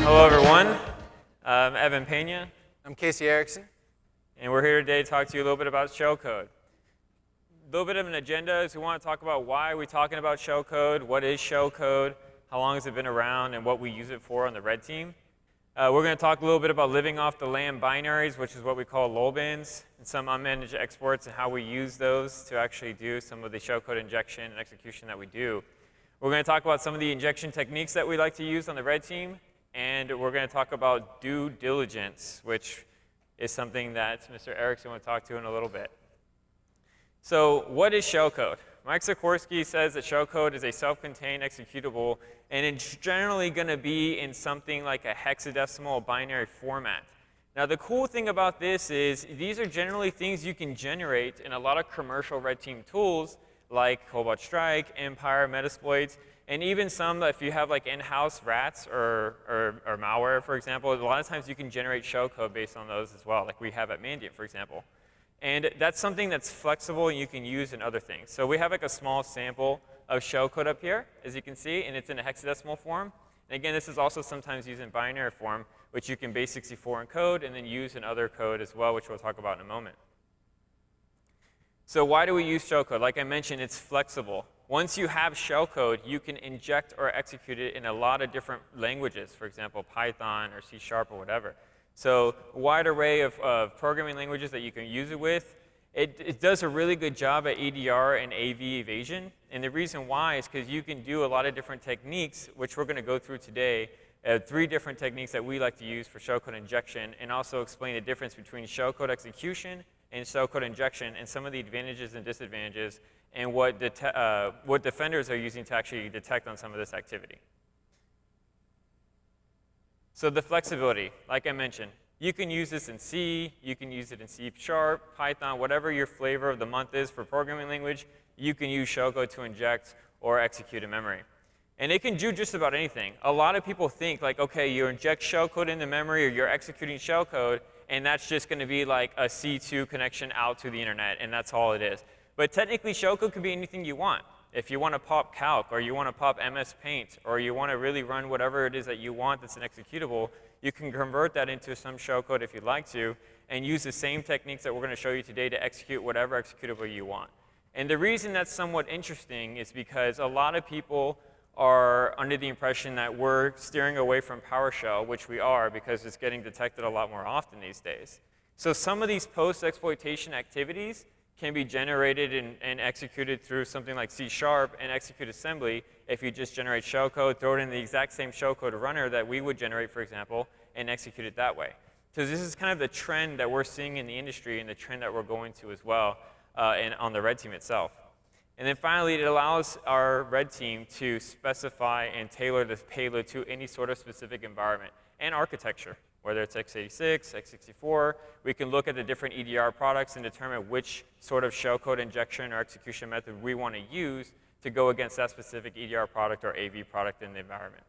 Hello, everyone. I'm Evan Pena. I'm Casey Erickson. And we're here today to talk to you a little bit about shellcode. A little bit of an agenda is we want to talk about why we're talking about shellcode, what is shellcode, how long has it been around, and what we use it for on the red team. We're going to talk a little bit about living off the land binaries, which is what we call lull bins, and some unmanaged exports and how we use those to actually do some of the shellcode injection and execution that we do. We're going to talk about some of the injection techniques that we like to use on the red team, and we're going to talk about due diligence, which is something that Mr. Erickson will talk to in a little bit. So what is shellcode? Mike Sikorsky says that shellcode is a self-contained executable, and it's generally going to be in something like a hexadecimal binary format. Now, the cool thing about this is these are generally things you can generate in a lot of commercial red team tools like Cobalt Strike, Empire, Metasploit, and even some, if you have like in-house rats or malware, for example, a lot of times you can generate shellcode based on those as well, like we have at Mandiant, for example. And that's something that's flexible and you can use in other things. So we have like a small sample of shellcode up here, as you can see, and it's in a hexadecimal form. And again, this is also sometimes used in binary form, which you can base64 encode and then use in other code as well, which we'll talk about in a moment. So why do we use shellcode? Like I mentioned, it's flexible. Once you have shellcode, you can inject or execute it in a lot of different languages, for example, Python or C# or whatever. So a wide array of programming languages that you can use it with. It does a really good job at EDR and AV Evasion. And the reason why is because you can do a lot of different techniques, which we're going to go through today. 3 different techniques that we like to use for shellcode injection, and also explain the difference between shellcode execution and shellcode injection, and some of the advantages and disadvantages, and what defenders are using to actually detect on some of this activity. So the flexibility, like I mentioned, you can use this in C, you can use it in C#, Python, whatever your flavor of the month is for programming language, you can use shellcode to inject or execute in memory. And it can do just about anything. A lot of people think like, okay, you inject shellcode into memory or you're executing shellcode, and that's just going to be like a C2 connection out to the internet, and that's all it is. But technically, shellcode could be anything you want. If you want to pop calc, or you want to pop MS Paint, or you want to really run whatever it is that you want that's an executable, you can convert that into some shellcode if you'd like to, and use the same techniques that we're going to show you today to execute whatever executable you want. And the reason that's somewhat interesting is because a lot of people are under the impression that we're steering away from PowerShell, which we are because it's getting detected a lot more often these days. So some of these post-exploitation activities can be generated and executed through something like C# and execute assembly if you just generate shellcode, throw it in the exact same shellcode runner that we would generate, for example, and execute it that way. So this is kind of the trend that we're seeing in the industry and the trend that we're going to as well and on the red team itself. And then finally, it allows our red team to specify and tailor this payload to any sort of specific environment and architecture, whether it's x86, x64. We can look at the different EDR products and determine which sort of shellcode injection or execution method we want to use to go against that specific EDR product or AV product in the environment.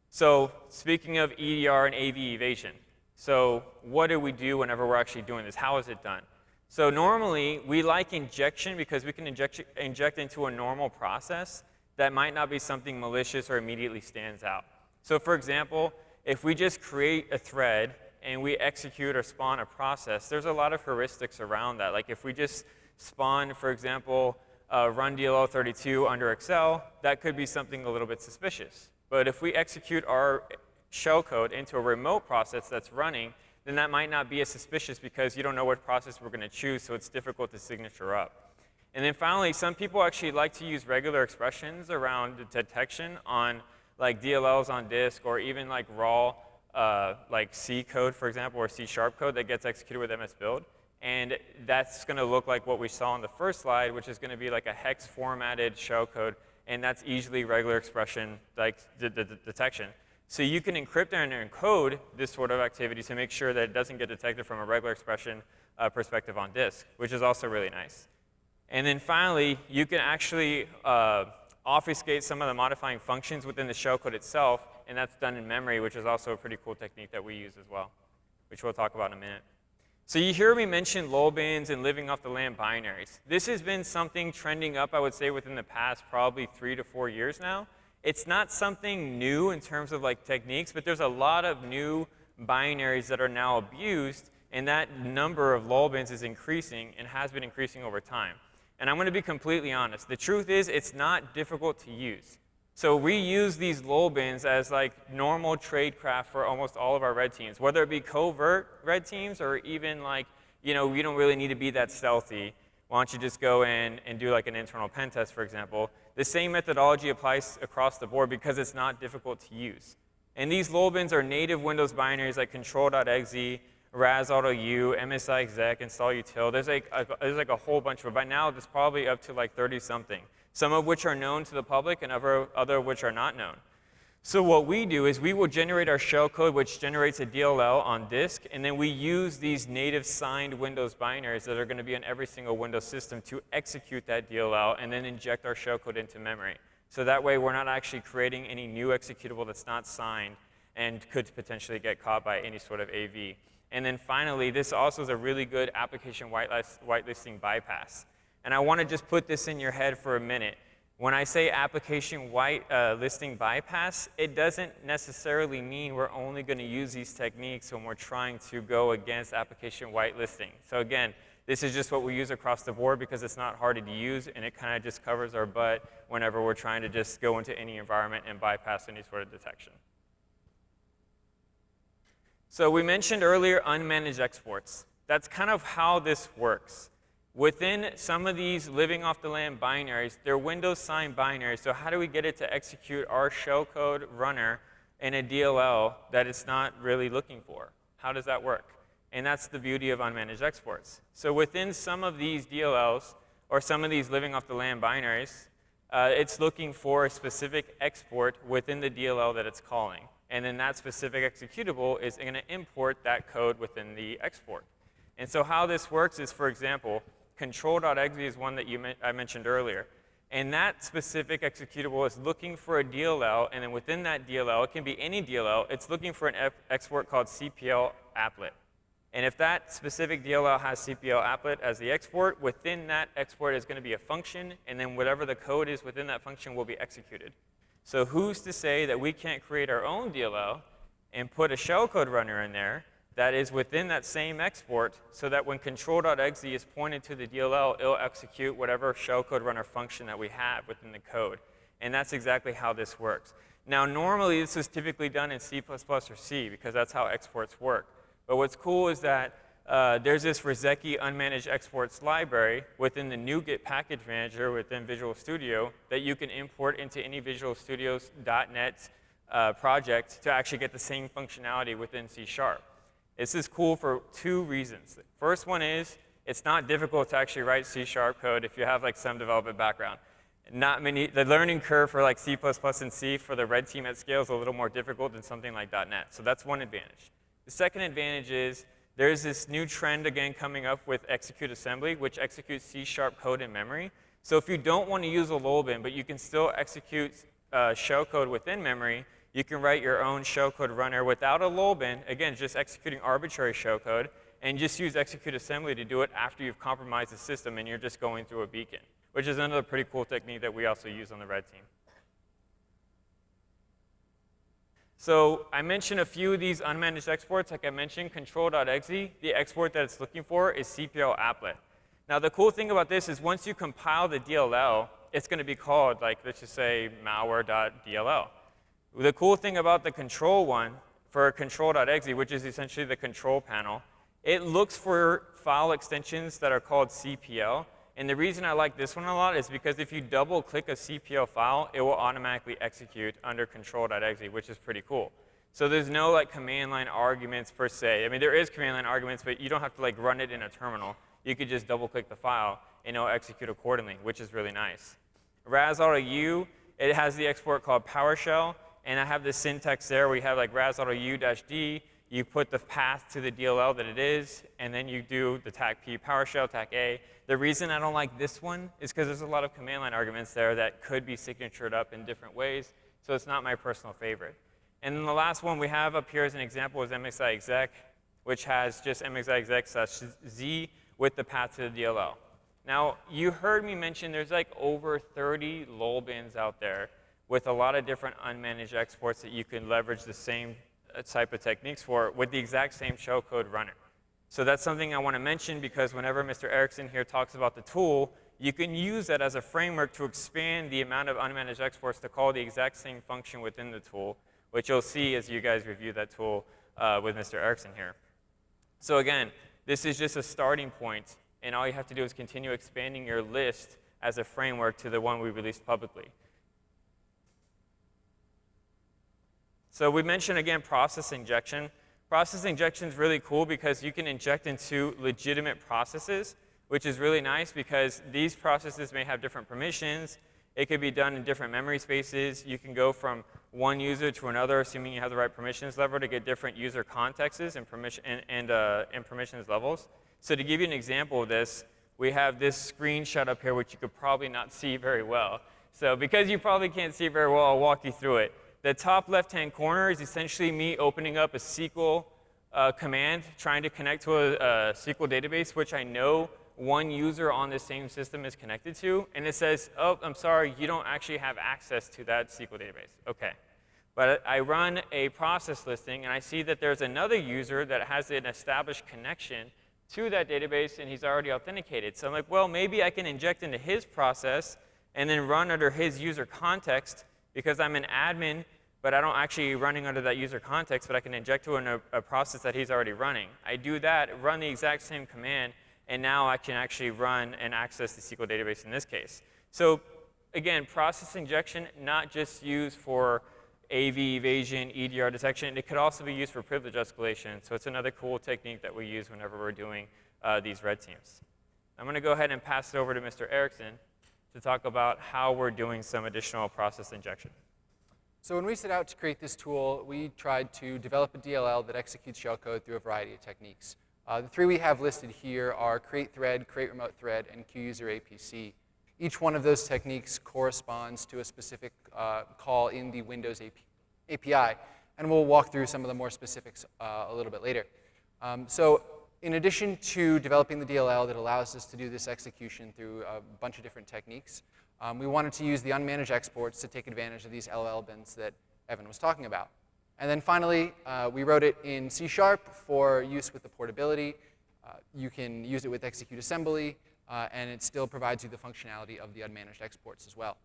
So speaking of EDR and AV evasion, so what do we do whenever we're actually doing this? How is it done? So normally, we like injection because we can inject into a normal process that might not be something malicious or immediately stands out. So for example, if we just create a thread and we execute or spawn a process, there's a lot of heuristics around that. Like if we just spawn, for example, run DLL32 under Excel, that could be something a little bit suspicious. But if we execute our shellcode into a remote process that's running, then that might not be as suspicious because you don't know what process we're going to choose, so it's difficult to signature up. And then finally, some people actually like to use regular expressions around detection on like DLLs on disk, or even like raw like C code, for example, or C# code that gets executed with MS Build. And that's going to look like what we saw on the first slide, which is going to be like a hex formatted shellcode, and that's easily regular expression like detection. So you can encrypt and encode this sort of activity to make sure that it doesn't get detected from a regular expression perspective on disk, which is also really nice. And then finally, you can actually obfuscate some of the modifying functions within the shellcode itself, and that's done in memory, which is also a pretty cool technique that we use as well, which we'll talk about in a minute. So you hear me mention lull bins and living off the land binaries. This has been something trending up, I would say, within the past probably 3 to 4 years now. It's not something new in terms of like techniques, but there's a lot of new binaries that are now abused, and that number of lull bins is increasing and has been increasing over time. And I'm going to be completely honest. The truth is, it's not difficult to use. So we use these lull bins as like normal tradecraft for almost all of our red teams, whether it be covert red teams or even like, you know, we don't really need to be that stealthy. Why don't you just go in and do like an internal pen test, for example. The same methodology applies across the board because it's not difficult to use. And these lull bins are native Windows binaries like control.exe, rasautou, msi-exec, install-util. There's like a whole bunch of them. By now, there's probably up to like 30-something, some of which are known to the public and other of which are not known. So what we do is we will generate our shellcode, which generates a DLL on disk, and then we use these native signed Windows binaries that are going to be on every single Windows system to execute that DLL and then inject our shellcode into memory. So that way, we're not actually creating any new executable that's not signed and could potentially get caught by any sort of AV. And then finally, this also is a really good application whitelisting bypass. And I want to just put this in your head for a minute. When I say application whitelisting bypass, it doesn't necessarily mean we're only going to use these techniques when we're trying to go against application whitelisting. So again, this is just what we use across the board because it's not hard to use, and it kind of just covers our butt whenever we're trying to just go into any environment and bypass any sort of detection. So we mentioned earlier unmanaged exports. That's kind of how this works. Within some of these living off the land binaries, they're Windows signed binaries. So how do we get it to execute our shellcode runner in a DLL that it's not really looking for? How does that work? And that's the beauty of unmanaged exports. So within some of these DLLs, or some of these living off the land binaries, it's looking for a specific export within the DLL that it's calling. And then that specific executable is going to import that code within the export. And so how this works is, for example, control.exe is one that I mentioned earlier. And that specific executable is looking for a DLL, and then within that DLL, it can be any DLL, it's looking for an export called CPL applet. And if that specific DLL has CPL applet as the export, within that export is going to be a function, and then whatever the code is within that function will be executed. So who's to say that we can't create our own DLL and put a shellcode runner in there that is within that same export, so that when control.exe is pointed to the DLL, it'll execute whatever shellcode runner function that we have within the code. And that's exactly how this works. Now, normally, this is typically done in C++ or C, because that's how exports work. But what's cool is that there's this Rizeki unmanaged exports library within the NuGet package manager within Visual Studio that you can import into any Visual Studio's .NET project to actually get the same functionality within C#. This is cool for two reasons. The first one is it's not difficult to actually write C# code if you have like some development background. The learning curve for like C++ and C for the red team at scale is a little more difficult than something like .NET. So that's one advantage. The second advantage is there's this new trend again coming up with execute assembly, which executes C# code in memory. So if you don't want to use a lull bin, but you can still execute shellcode within memory, you can write your own shellcode runner without a lull bin, again, just executing arbitrary shellcode, and just use execute assembly to do it after you've compromised the system and you're just going through a beacon, which is another pretty cool technique that we also use on the red team. So I mentioned a few of these unmanaged exports. Like I mentioned, control.exe, the export that it's looking for is CPL applet. Now the cool thing about this is once you compile the DLL, it's going to be called, like, let's just say malware.dll. The cool thing about the control one for control.exe, which is essentially the control panel, it looks for file extensions that are called CPL. And the reason I like this one a lot is because if you double click a CPL file, it will automatically execute under control.exe, which is pretty cool. So there's no like command line arguments per se. I mean, there is command line arguments, but you don't have to like run it in a terminal. You could just double click the file and it'll execute accordingly, which is really nice. rasautou, it has the export called PowerShell. And I have this syntax there where you have like rasautou-d, you put the path to the DLL that it is, and then you do the tag P PowerShell, tag A. The reason I don't like this one is because there's a lot of command line arguments there that could be signatured up in different ways, so it's not my personal favorite. And then the last one we have up here as an example is msi-exec, which has just msi-exec/z with the path to the DLL. Now, you heard me mention there's like over 30 lull bins out there with a lot of different unmanaged exports that you can leverage the same type of techniques for with the exact same shellcode runner. So that's something I want to mention because whenever Mr. Erickson here talks about the tool, you can use that as a framework to expand the amount of unmanaged exports to call the exact same function within the tool, which you'll see as you guys review that tool with Mr. Erickson here. So again, this is just a starting point, and all you have to do is continue expanding your list as a framework to the one we released publicly. So we mentioned, again, process injection. Process injection is really cool because you can inject into legitimate processes, which is really nice because these processes may have different permissions. It could be done in different memory spaces. You can go from one user to another, assuming you have the right permissions level, to get different user contexts and permissions levels. So to give you an example of this, we have this screenshot up here, which you could probably not see very well. So because you probably can't see very well, I'll walk you through it. The top left-hand corner is essentially me opening up a SQL command, trying to connect to a SQL database, which I know one user on the same system is connected to. And it says, oh, I'm sorry, you don't actually have access to that SQL database. OK. But I run a process listing, and I see that there's another user that has an established connection to that database, and he's already authenticated. So I'm like, well, maybe I can inject into his process and then run under his user context because I'm an admin, but I don't actually running under that user context, but I can inject to a process that he's already running. I do that, run the exact same command, and now I can actually run and access the SQL database in this case. So again, process injection, not just used for AV evasion, EDR detection. It could also be used for privilege escalation. So it's another cool technique that we use whenever we're doing these red teams. I'm going to go ahead and pass it over to Mr. Erickson to talk about how we're doing some additional process injection. So when we set out to create this tool, we tried to develop a DLL that executes shellcode through a variety of techniques. The three we have listed here are create thread, create remote thread, and queuser APC. Each one of those techniques corresponds to a specific call in the Windows API, and we'll walk through some of the more specifics a little bit later. So in addition to developing the DLL that allows us to do this execution through a bunch of different techniques, we wanted to use the unmanaged exports to take advantage of these LL bins that Evan was talking about. And then finally, we wrote it in C# for use with the portability. You can use it with execute assembly, and it still provides you the functionality of the unmanaged exports as well.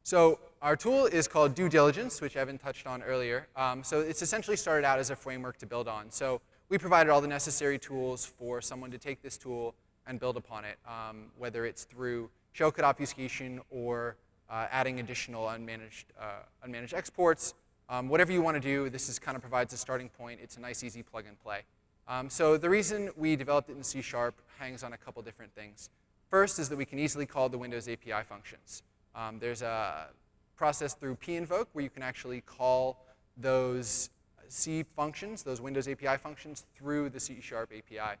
So our tool is called Diligence, which Evan touched on earlier. So it's essentially started out as a framework to build on. So we provided all the necessary tools for someone to take this tool and build upon it, whether it's through shellcode obfuscation or adding additional unmanaged exports. Whatever you want to do, this kind of provides a starting point. It's a nice, easy plug and play. So the reason we developed it in C# hangs on a couple different things. First is that we can easily call the Windows API functions. There's a process through pinvoke where you can actually call those C functions, those Windows API functions, through the C# API.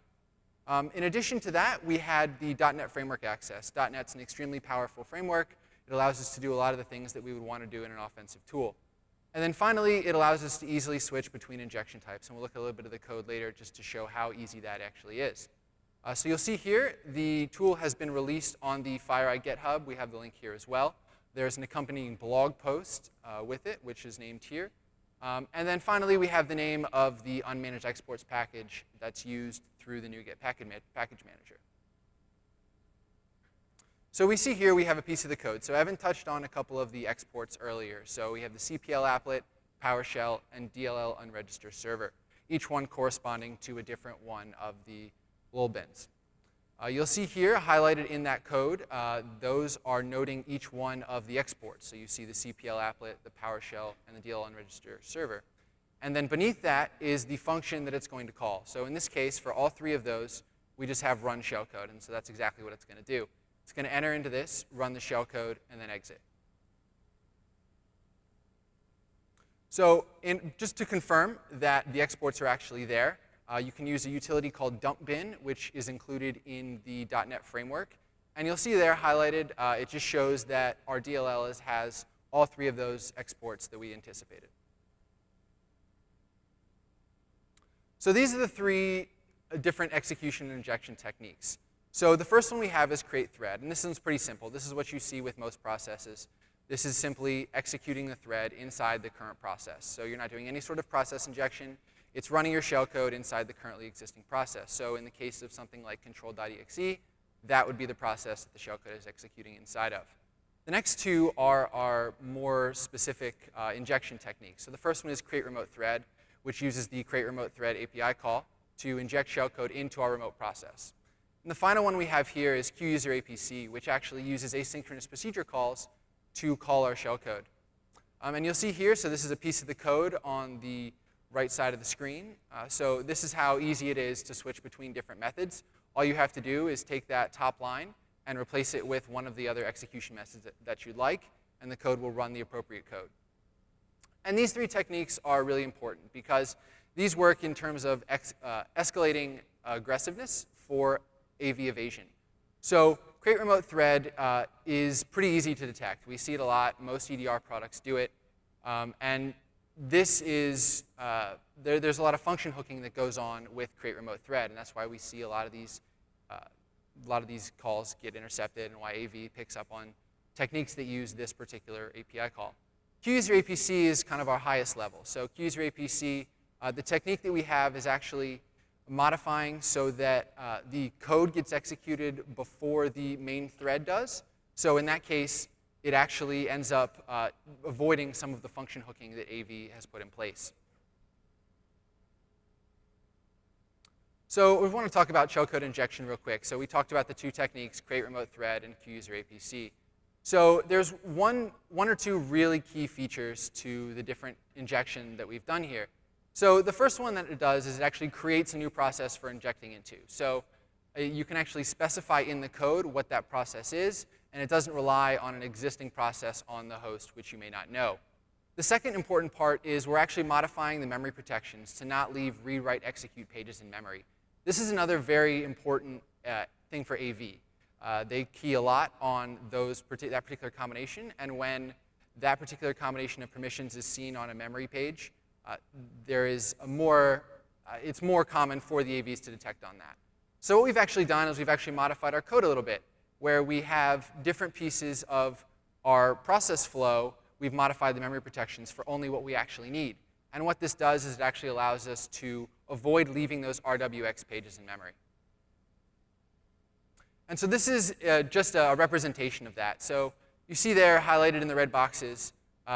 In addition to that, we had the .NET framework access. .NET's an extremely powerful framework. It allows us to do a lot of the things that we would want to do in an offensive tool. And then finally, it allows us to easily switch between injection types. And we'll look at a little bit of the code later just to show how easy that actually is. So you'll see here, the tool has been released on the FireEye GitHub. We have the link here as well. There's an accompanying blog post with it, which is named here. And then finally, we have the name of the unmanaged exports package that's used through the NuGet package manager. So we see here we have a piece of the code. So Evan touched on a couple of the exports earlier. So we have the CPL applet, PowerShell, and DLL unregistered server, each one corresponding to a different one of the little bins. You'll see here highlighted in that code, those are noting each one of the exports. So you see the CPL applet, the PowerShell, and the DLL unregistered server. And then beneath that is the function that it's going to call. So in this case, for all three of those, we just have run shellcode. And so that's exactly what it's going to do. It's going to enter into this, run the shellcode, and then exit. So just to confirm that the exports are actually there, you can use a utility called dumpbin, which is included in the .NET framework. And you'll see there highlighted, it just shows that our DLL has all three of those exports that we anticipated. So these are the three different execution and injection techniques. So the first one we have is create thread, and this one's pretty simple. This is what you see with most processes. This is simply executing the thread inside the current process. So you're not doing any sort of process injection. It's running your shellcode inside the currently existing process. So in the case of something like control.exe, that would be the process that the shellcode is executing inside of. The next two are our more specific injection techniques. So the first one is create remote thread, which uses the create remote thread API call to inject shellcode into our remote process. And the final one we have here is QUser-APC, which actually uses asynchronous procedure calls to call our shellcode. And you'll see here, so this is a piece of the code on the right side of the screen. So this is how easy it is to switch between different methods. All you have to do is take that top line and replace it with one of the other execution methods that you'd like, and the code will run the appropriate code. And these three techniques are really important because these work in terms of escalating aggressiveness for AV evasion. So create remote thread is pretty easy to detect. We see it a lot. Most EDR products do it. And this is, there's a lot of function hooking that goes on with create remote thread, and that's why we see a lot of these calls get intercepted and why AV picks up on techniques that use this particular API call. QUser-APC is kind of our highest level. So QUser-APC, the technique that we have is actually modifying so that the code gets executed before the main thread does. So in that case, it actually ends up avoiding some of the function hooking that AV has put in place. So we want to talk about shellcode injection real quick. So we talked about the two techniques, create remote thread and QUser-APC. So there's one or two really key features to the different injection that we've done here. So the first one that it does is it actually creates a new process for injecting into. So you can actually specify in the code what that process is, and it doesn't rely on an existing process on the host, which you may not know. The second important part is we're actually modifying the memory protections to not leave read-write execute pages in memory. This is another very important thing for AV. They key a lot on that particular combination, and when that particular combination of permissions is seen on a memory page, it's more common for the AVs to detect on that. So what we've actually done is we've actually modified our code a little bit, where we have different pieces of our process flow. We've modified the memory protections for only what we actually need. And what this does is it actually allows us to avoid leaving those RWX pages in memory. And so this is just a representation of that. So you see there highlighted in the red boxes.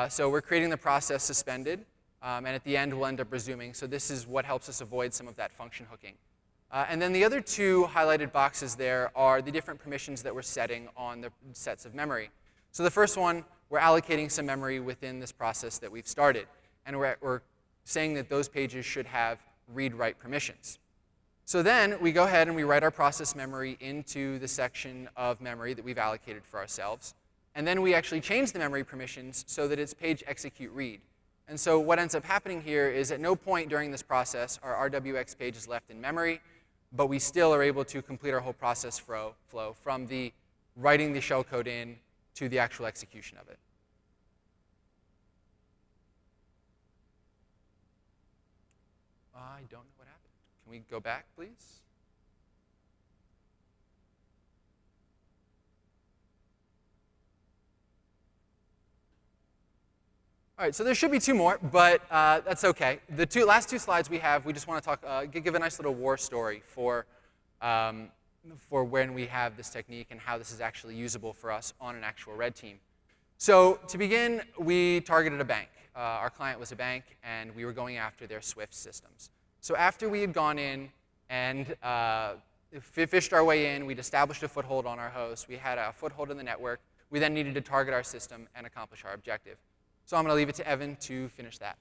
So we're creating the process suspended. And at the end, we'll end up resuming. So this is what helps us avoid some of that function hooking. And then the other two highlighted boxes there are the different permissions that we're setting on the sets of memory. So the first one, we're allocating some memory within this process that we've started. And we're saying that those pages should have read-write permissions. So then we go ahead and we write our process memory into the section of memory that we've allocated for ourselves. And then we actually change the memory permissions so that it's page execute read. And so what ends up happening here is at no point during this process are RWX pages left in memory, but we still are able to complete our whole process flow from the writing the shellcode in to the actual execution of it. I don't know what happened. Can we go back, please? All right, so there should be two more, but that's OK. The last two slides we have, we just want to give a nice little war story for when we have this technique and how this is actually usable for us on an actual red team. So to begin, we targeted a bank. Our client was a bank, and we were going after their SWIFT systems. So after we had gone in and fished our way in, we'd established a foothold on our host. We had a foothold in the network. We then needed to target our system and accomplish our objective. So I'm going to leave it to Evan to finish that.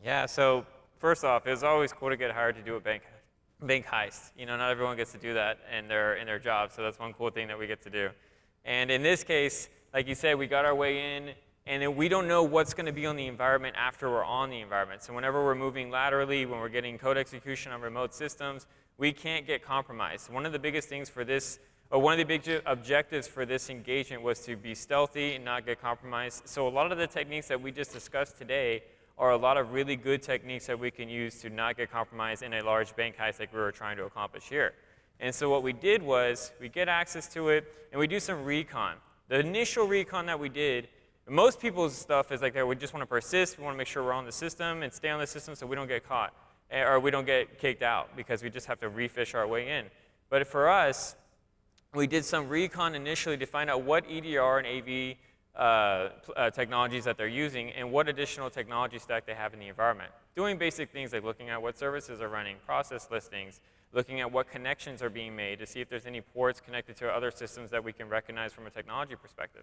Yeah, so first off, it was always cool to get hired to do a bank heist. You know, not everyone gets to do that in their job, so that's one cool thing that we get to do. And in this case, like you said, we got our way in, and then we don't know what's going to be on the environment after we're on the environment. So whenever we're moving laterally, when we're getting code execution on remote systems, we can't get compromised. One of the biggest things for this, or one of the big objectives for this engagement was to be stealthy and not get compromised. So a lot of the techniques that we just discussed today are a lot of really good techniques that we can use to not get compromised in a large bank heist like we were trying to accomplish here. And so what we did was we get access to it, and we do some recon. The initial recon that we did, most people's stuff is like that. We just want to persist. We want to make sure we're on the system and stay on the system so we don't get caught or we don't get kicked out because we just have to refish our way in. But for us, we did some recon initially to find out what EDR and AV technologies that they're using and what additional technology stack they have in the environment. Doing basic things like looking at what services are running, process listings, looking at what connections are being made to see if there's any ports connected to other systems that we can recognize from a technology perspective.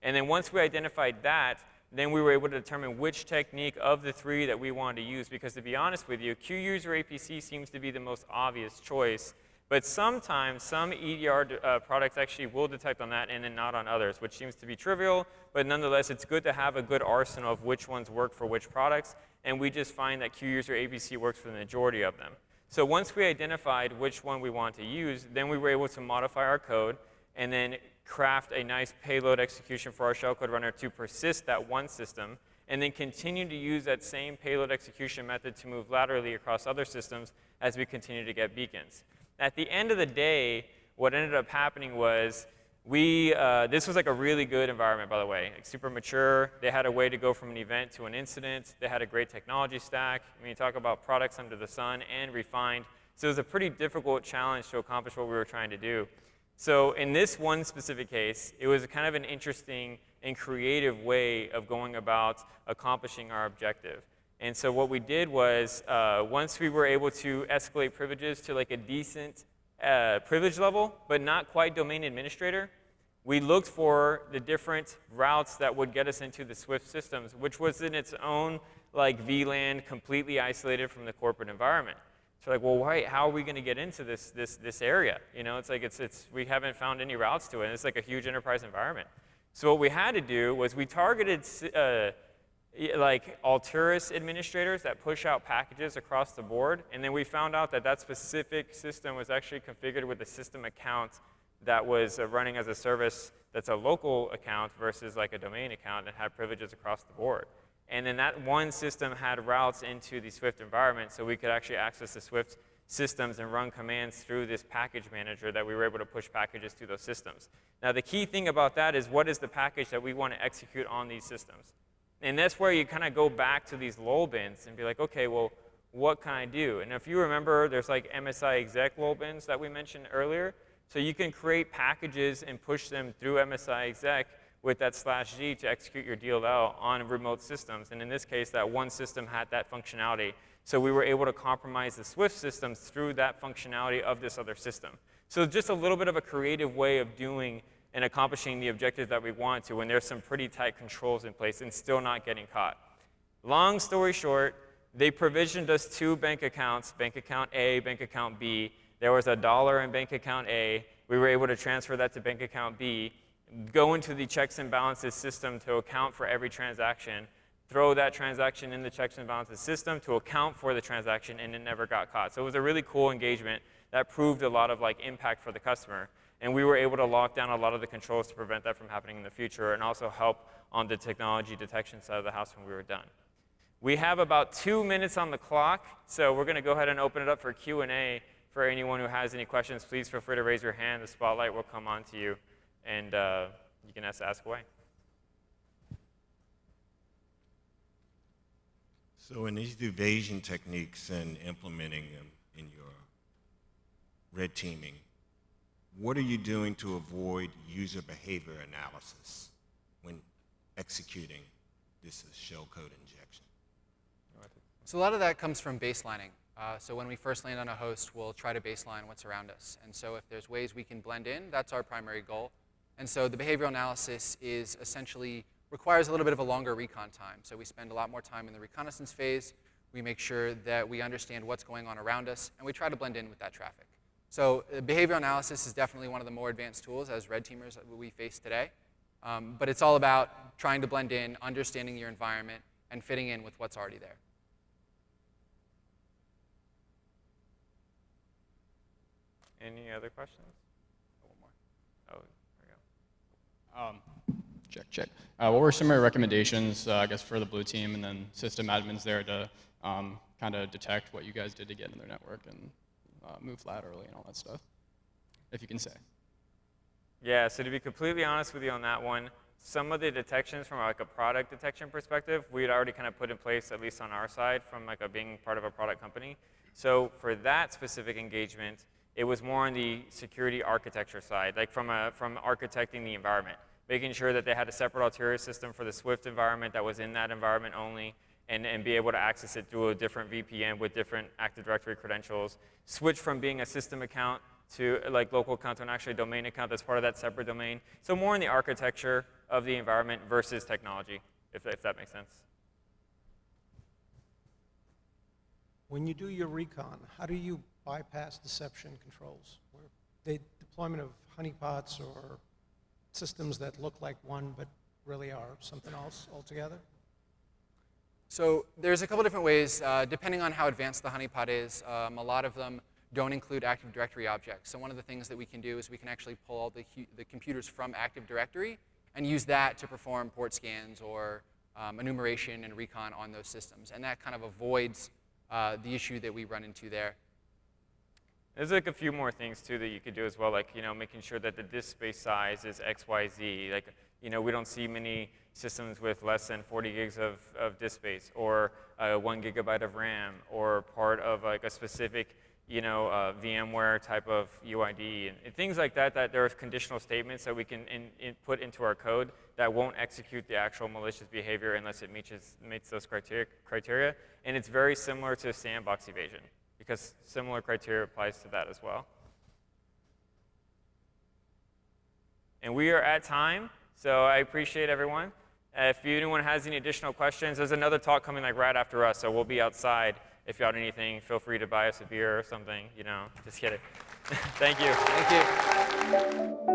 And then once we identified that, then we were able to determine which technique of the three that we wanted to use, because to be honest with you, Q-user APC seems to be the most obvious choice, but sometimes some EDR products actually will detect on that and then not on others, which seems to be trivial, but nonetheless, it's good to have a good arsenal of which ones work for which products, and we just find that Q-user APC works for the majority of them. So once we identified which one we want to use, then we were able to modify our code and then craft a nice payload execution for our shellcode runner to persist that one system, and then continue to use that same payload execution method to move laterally across other systems as we continue to get beacons. At the end of the day, what ended up happening was this was like a really good environment, by the way, like super mature. They had a way to go from an event to an incident. They had a great technology stack. I mean, you talk about products under the sun and refined. So it was a pretty difficult challenge to accomplish what we were trying to do. So in this one specific case, it was kind of an interesting and creative way of going about accomplishing our objective. And so what we did was, once we were able to escalate privileges to like a decent privilege level, but not quite domain administrator, we looked for the different routes that would get us into the Swift systems, which was in its own like VLAN, completely isolated from the corporate environment. So like, well, why, how are we going to get into this area? You know, it's like we haven't found any routes to it. And it's like a huge enterprise environment. So what we had to do was we targeted like Alturas administrators that push out packages across the board, and then we found out that that specific system was actually configured with a system account that was running as a service that's a local account versus like a domain account that had privileges across the board. And then that one system had routes into the Swift environment, so we could actually access the Swift systems and run commands through this package manager that we were able to push packages to those systems. Now the key thing about that is, what is the package that we want to execute on these systems? And that's where you kind of go back to these lull bins and be like, okay, well, what can I do? And if you remember, there's like MSI exec lull bins that we mentioned earlier. So you can create packages and push them through MSI exec with that /G to execute your DLL on remote systems. And in this case, that one system had that functionality. So we were able to compromise the Swift systems through that functionality of this other system. So just a little bit of a creative way of doing and accomplishing the objectives that we want to when there's some pretty tight controls in place and still not getting caught. Long story short, they provisioned us 2 bank accounts, bank account A, bank account B. There was $1 in bank account A. We were able to transfer that to bank account B, go into the checks and balances system to account for every transaction, throw that transaction in the checks and balances system to account for the transaction, and it never got caught. So it was a really cool engagement that proved a lot of like impact for the customer. And we were able to lock down a lot of the controls to prevent that from happening in the future, and also help on the technology detection side of the house when we were done. We have about 2 minutes on the clock, so we're going to go ahead and open it up for Q&A. For anyone who has any questions, please feel free to raise your hand. The spotlight will come on to you, and you can ask away. So in these evasion techniques and implementing them in your red teaming, what are you doing to avoid user behavior analysis when executing this shellcode injection? So a lot of that comes from baselining. So when we first land on a host, we'll try to baseline what's around us. And so if there's ways we can blend in, that's our primary goal. And so the behavioral analysis is essentially requires a little bit of a longer recon time. So we spend a lot more time in the reconnaissance phase. We make sure that we understand what's going on around us, and we try to blend in with that traffic. So behavioral analysis is definitely one of the more advanced tools as red teamers that we face today. But it's all about trying to blend in, understanding your environment, and fitting in with what's already there. Any other questions? One more. Oh, there we go. Check. What were some of your recommendations, I guess, for the blue team and then system admins there to kind of detect what you guys did to get in their network and move laterally and all that stuff? if you can say. Yeah, so to be completely honest with you on that one, some of the detections from like a product detection perspective, we had already kind of put in place, at least on our side, from like being part of a product company. So for that specific engagement, it was more on the security architecture side, like from architecting the environment, making sure that they had a separate ulterior system for the Swift environment that was in that environment only, and be able to access it through a different VPN with different Active Directory credentials, switch from being a system account to like local account to an actually domain account that's part of that separate domain. So more in the architecture of the environment versus technology, if that makes sense. When you do your recon, how do you bypass deception controls? Where the deployment of honeypots or systems that look like one but really are something else altogether? So there's a couple different ways, depending on how advanced the honeypot is. A lot of them don't include Active Directory objects. So one of the things that we can do is we can actually pull all the computers from Active Directory and use that to perform port scans or enumeration and recon on those systems. And that kind of avoids the issue that we run into there. There's like a few more things too that you could do as well, like making sure that the disk space size is XYZ. Like we don't see many systems with less than 40 gigs of disk space, or 1 gigabyte of RAM, or part of like a specific VMware type of UID, and things like that. That there are conditional statements that we can put into our code that won't execute the actual malicious behavior unless it meets those criteria. And it's very similar to sandbox evasion, because similar criteria applies to that as well. And we are at time, so I appreciate everyone. If anyone has any additional questions, there's another talk coming like right after us, so we'll be outside. If you got anything, feel free to buy us a beer or something, just kidding. Thank you. Thank you.